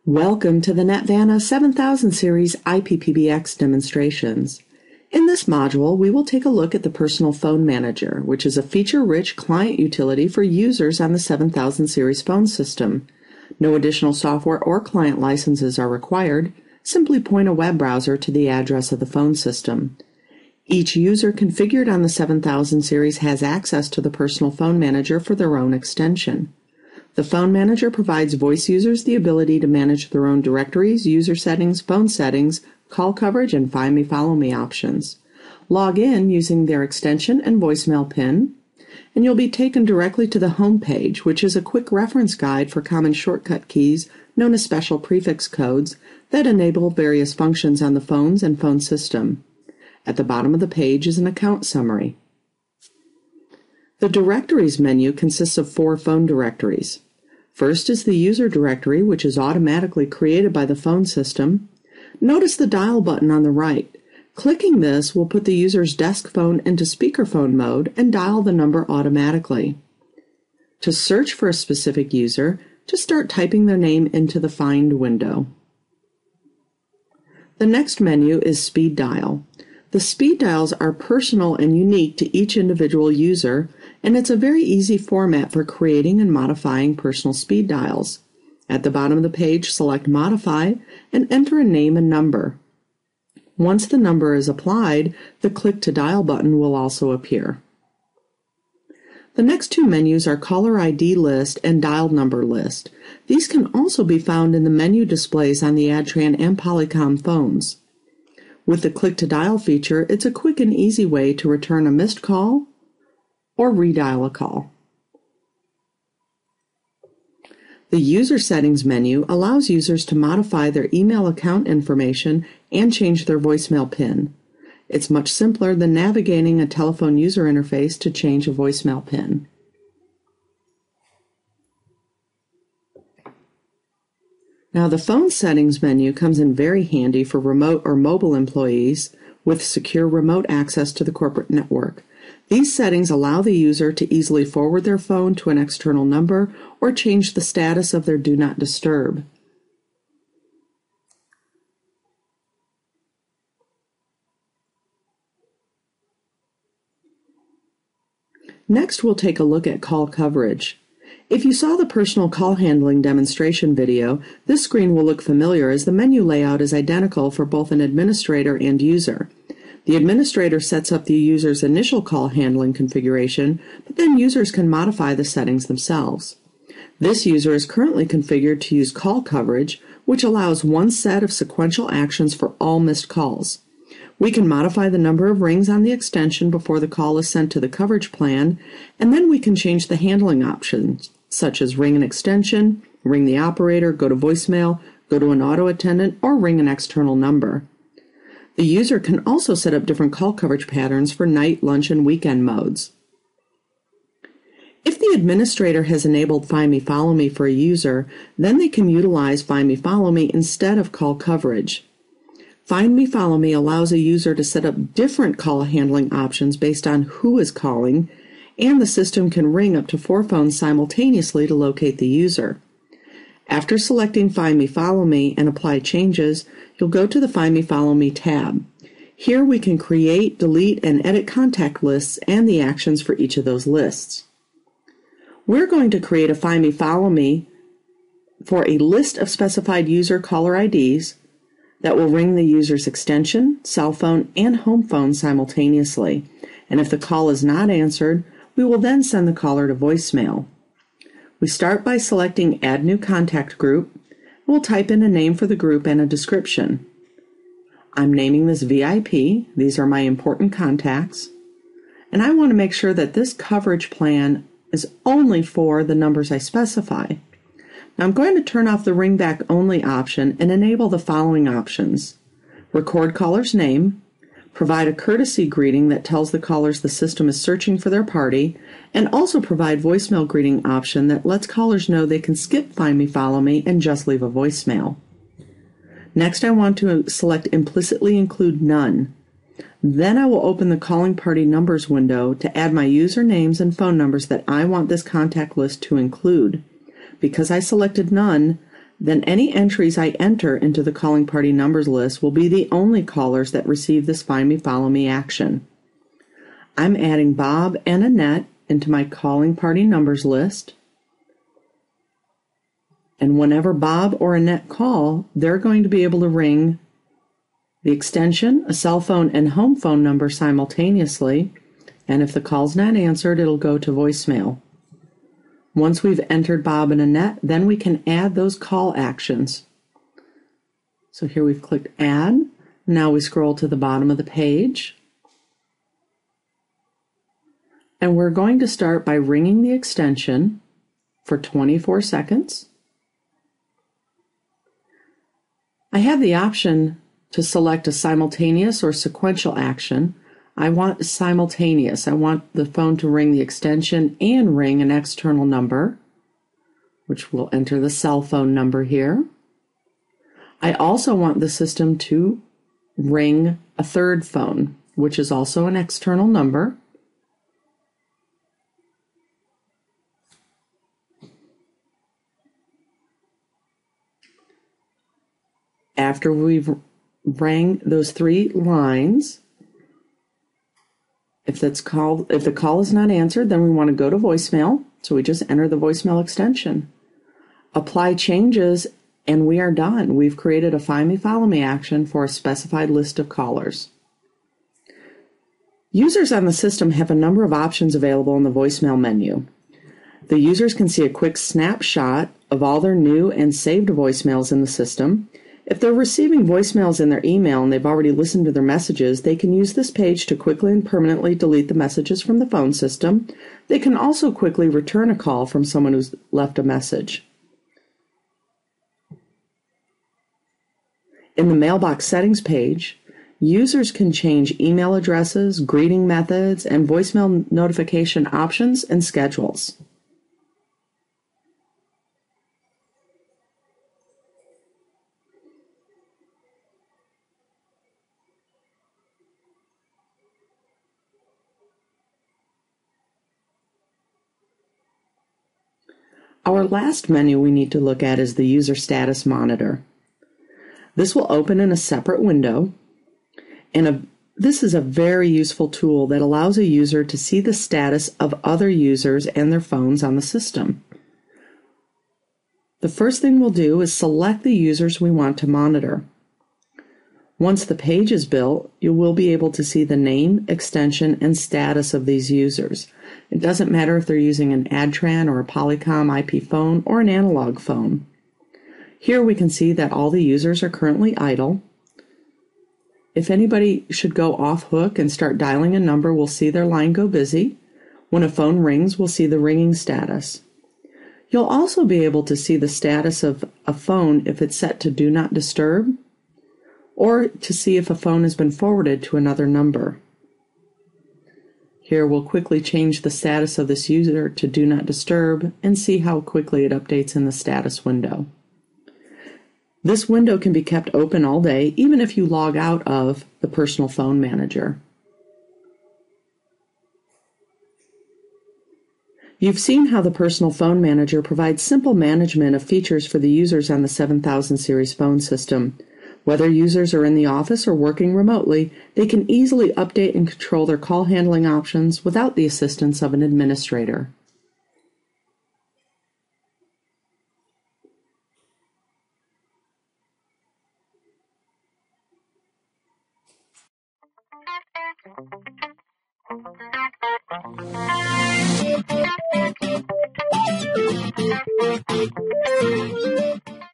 Welcome to the NetVanta 7000 series IPPBX demonstrations. In this module, we will take a look at the Personal Phone Manager, which is a feature-rich client utility for users on the 7000 series phone system. No additional software or client licenses are required. Simply point a web browser to the address of the phone system. Each user configured on the 7000 series has access to the Personal Phone Manager for their own extension. The Phone Manager provides voice users the ability to manage their own directories, user settings, phone settings, call coverage, and Find Me, Follow Me options. Log in using their extension and voicemail PIN, and you'll be taken directly to the home page, which is a quick reference guide for common shortcut keys known as special prefix codes that enable various functions on the phones and phone system. At the bottom of the page is an account summary. The Directories menu consists of 4 phone directories. First is the user directory, which is automatically created by the phone system. Notice the dial button on the right. Clicking this will put the user's desk phone into speakerphone mode and dial the number automatically. To search for a specific user, just start typing their name into the Find window. The next menu is Speed Dial. The speed dials are personal and unique to each individual user, and it's a very easy format for creating and modifying personal speed dials. At the bottom of the page, select Modify and enter a name and number. Once the number is applied, the Click to Dial button will also appear. The next 2 menus are Caller ID List and Dial Number List. These can also be found in the menu displays on the ADTRAN and Polycom phones. With the Click to Dial feature, it's a quick and easy way to return a missed call or redial a call. The User Settings menu allows users to modify their email account information and change their voicemail PIN. It's much simpler than navigating a telephone user interface to change a voicemail PIN. Now, the Phone Settings menu comes in very handy for remote or mobile employees with secure remote access to the corporate network. These settings allow the user to easily forward their phone to an external number or change the status of their Do Not Disturb. Next, we'll take a look at call coverage. If you saw the personal call handling demonstration video, this screen will look familiar as the menu layout is identical for both an administrator and user. The administrator sets up the user's initial call handling configuration, but then users can modify the settings themselves. This user is currently configured to use call coverage, which allows one set of sequential actions for all missed calls. We can modify the number of rings on the extension before the call is sent to the coverage plan, and then we can change the handling options, such as ring an extension, ring the operator, go to voicemail, go to an auto attendant, or ring an external number. The user can also set up different call coverage patterns for night, lunch, and weekend modes. If the administrator has enabled Find Me, Follow Me for a user, then they can utilize Find Me, Follow Me instead of call coverage. Find Me, Follow Me allows a user to set up different call handling options based on who is calling, and the system can ring up to 4 phones simultaneously to locate the user. After selecting Find Me, Follow Me and apply changes, you'll go to the Find Me, Follow Me tab. Here we can create, delete, and edit contact lists and the actions for each of those lists. We're going to create a Find Me, Follow Me for a list of specified user caller IDs that will ring the user's extension, cell phone, and home phone simultaneously. And if the call is not answered, we will then send the caller to voicemail. We start by selecting Add New Contact Group. We'll type in a name for the group and a description. I'm naming this VIP. These are my important contacts. And I want to make sure that this coverage plan is only for the numbers I specify. Now I'm going to turn off the ringback only option and enable the following options. Record caller's name, provide a courtesy greeting that tells the callers the system is searching for their party, and also provide voicemail greeting option that lets callers know they can skip Find Me, Follow Me and just leave a voicemail. Next, I want to select Implicitly Include None. Then I will open the Calling Party Numbers window to add my usernames and phone numbers that I want this contact list to include. Because I selected None, then any entries I enter into the Calling Party Numbers list will be the only callers that receive this Find Me, Follow Me action. I'm adding Bob and Annette into my Calling Party Numbers list. And whenever Bob or Annette call, they're going to be able to ring the extension, a cell phone, and home phone number simultaneously. And if the call's not answered, it'll go to voicemail. Once we've entered Bob and Annette, then we can add those call actions. So here we've clicked Add. Now we scroll to the bottom of the page. And we're going to start by ringing the extension for 24 seconds. I have the option to select a simultaneous or sequential action. I want simultaneous. I want the phone to ring the extension and ring an external number, which will enter the cell phone number here. I also want the system to ring a third phone, which is also an external number. After we've rang those 3 lines, if the call is not answered, then we want to go to voicemail. So we just enter the voicemail extension. Apply changes, and we are done. We've created a Find Me, Follow Me action for a specified list of callers. Users on the system have a number of options available in the voicemail menu. The users can see a quick snapshot of all their new and saved voicemails in the system. If they're receiving voicemails in their email and they've already listened to their messages, they can use this page to quickly and permanently delete the messages from the phone system. They can also quickly return a call from someone who's left a message. In the Mailbox Settings page, users can change email addresses, greeting methods, and voicemail notification options and schedules. Our last menu we need to look at is the User Status Monitor. This will open in a separate window, and this is a very useful tool that allows a user to see the status of other users and their phones on the system. The first thing we'll do is select the users we want to monitor. Once the page is built, you will be able to see the name, extension, and status of these users. It doesn't matter if they're using an ADTRAN or a Polycom IP phone or an analog phone. Here we can see that all the users are currently idle. If anybody should go off hook and start dialing a number, we'll see their line go busy. When a phone rings, we'll see the ringing status. You'll also be able to see the status of a phone if it's set to Do Not Disturb, or to see if a phone has been forwarded to another number. Here we'll quickly change the status of this user to Do Not Disturb and see how quickly it updates in the status window. This window can be kept open all day, even if you log out of the Personal Phone Manager. You've seen how the Personal Phone Manager provides simple management of features for the users on the 7000 series phone system. Whether users are in the office or working remotely, they can easily update and control their call handling options without the assistance of an administrator.